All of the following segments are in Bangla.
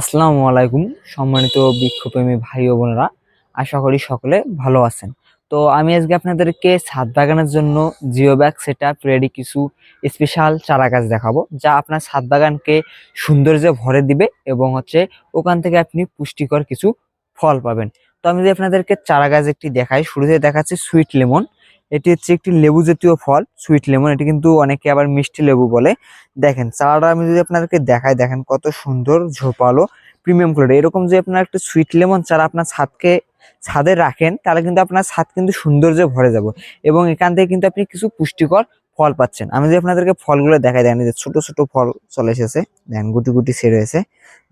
আসসালামু আলাইকুম। সম্মানিত বৃক্ষপ্রেমী ভাই ও বোনেরা, আশা করি সকলে ভালো আছেন। তো আমি আজকে আপনাদেরকে ছাদ বাগানের জন্য জিও ব্যাগ সেটআপ রেডি কিছু স্পেশাল চারা গাছ দেখাবো, যা আপনার ছাদ বাগানকে সৌন্দর্যে ভরে দিবে এবং ওখান থেকে আপনি পুষ্টিকর কিছু ফল পাবেন। তো আমি যদি আপনাদেরকে চারা গাছ একটি দেখাই, শুরুতে দেখাচ্ছি সুইট লেমন। এটি হচ্ছে একটি লেবু জাতীয় ফল, সুইট লেমন। এটি কিন্তু অনেকে আবার মিষ্টি লেবু বলে। দেখেন চারাটা আমি যদি আপনাদেরকে দেখাই, দেখেন কত সুন্দর ঝোপালো প্রিমিয়াম কোয়ালিটি। এরকম যে আপনার একটা সুইট লেমন চারা আপনার ছাদে রাখেন, তাহলে কিন্তু আপনার ছাদ কিন্তু সৌন্দর্যে ভরে যাবে এবং এখান থেকে কিন্তু আপনি কিছু পুষ্টিকর ফল পাচ্ছেন। আমি যদি আপনাদেরকে ফলগুলো দেখাই, দেখেন যে ছোট ছোট ফল চলে এসেছে, দেখেন গুটি গুটি ছেড়ে হয়েছে।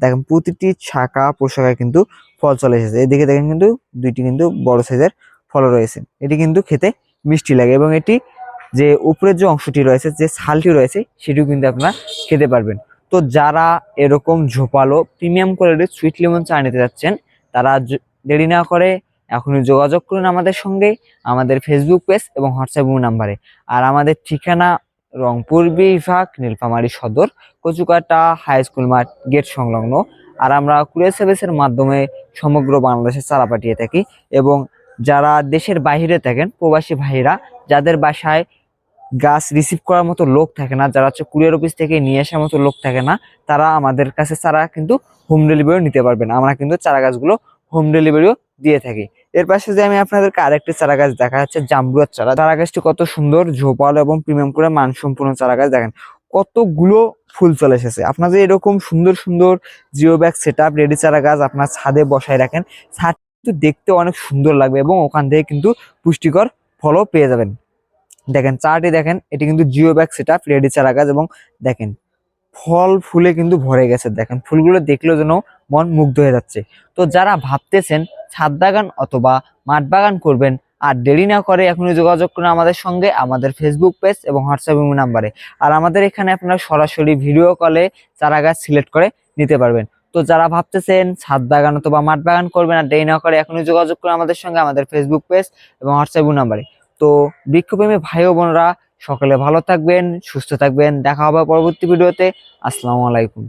দেখেন প্রতিটি শাখা প্রশাখায় কিন্তু ফল চলে এসেছে। এদিকে দেখেন কিন্তু দুইটি কিন্তু বড় সাইজের ফল রয়েছে। এটি কিন্তু খেতে মিষ্টি লাগে এবং এটি যে উপরের যে অংশটি রয়েছে, যে ছালটি রয়েছে, সেটিও কিন্তু আপনারা খেতে পারবেন। তো যারা এরকম ঝোপালো প্রিমিয়াম কোয়ালিটির সুইট লেমন চা নিতে যাচ্ছেন, তারা দেরি না করে এখনই যোগাযোগ করুন আমাদের সঙ্গে, আমাদের ফেসবুক পেজ এবং হোয়াটসঅ্যাপ নাম্বারে। আর আমাদের ঠিকানা রংপুর বিভাগ, নীলফামারী সদর, কচুকাটা হাই স্কুল মাঠ গেট সংলগ্ন। আর আমরা কুরিয়ার সার্ভিসের মাধ্যমে সমগ্র বাংলাদেশে চারা পাঠিয়ে থাকি। এবং যারা দেশের বাইরে থাকেন, প্রবাসী ভাইরা, যাদের বাসায় গাছ রিসিভ করার মতো লোক থাকে না, যারা কুরিয়ার অফিস থেকে নিয়ে আসার মতো লোক থাকে না, তারা আমাদের কাছে চারা কিন্তু হোম ডেলিভারিও নিতে পারবেন। আমরা কিন্তু চারা গাছগুলো হোম ডেলিভারিও দিয়ে থাকি। এর পাশে যে আমি আপনাদেরকে আরেকটি চারা গাছ দেখা যাচ্ছে, জাম্বুরার চারা। চারা গাছটি কত সুন্দর ঝোপালো এবং প্রিমিয়াম করে মানসম্পন্ন চারা গাছ। দেখেন কতগুলো ফুল চলে এসেছে। আপনার যে এরকম সুন্দর সুন্দর জিও ব্যাগ সেটআপ রেডি চারা গাছ আপনার ছাদে বসায় রাখেন, ছাদ কিন্তু দেখতে অনেক সুন্দর লাগবে এবং ওখান থেকে কিন্তু পুষ্টিকর ফলও পেয়ে যাবেন। দেখেন চারাটি, দেখেন এটি কিন্তু জিও ব্যাগ সেটআপ রেডি চারা গাছ এবং দেখেন ফল ফুলে কিন্তু ভরে গেছে। দেখেন ফুলগুলো দেখলেও যেন মন মুগ্ধ হয়ে যাচ্ছে। তো যারা ভাবতেছেন ছাদ বাগান অথবা মাঠ বাগান করবেন, আর দেরি না করে এখনই যোগাযোগ করুন আমাদের সঙ্গে, আমাদের ফেসবুক পেজ এবং হোয়াটসঅ্যাপ নাম্বারে। আর আমাদের এখানে আপনারা সরাসরি ভিডিও কলে চারা গাছ সিলেক্ট করে নিতে পারবেন। তো যারা ভাবতেছেন ছাদ বাগান অথবা মাঠ বাগান করবেন, আর দেরি না করে এখনই যোগাযোগ করুন আমাদের সঙ্গে, আমাদের ফেসবুক পেজ এবং হোয়াটসঅ্যাপ নাম্বারে। তো বৃক্ষপ্রেমী ভাই ও বোনরা, সকলে ভালো থাকবেন, সুস্থ থাকবেন। দেখা হবে পরবর্তী ভিডিওতে। আসসালামু আলাইকুম।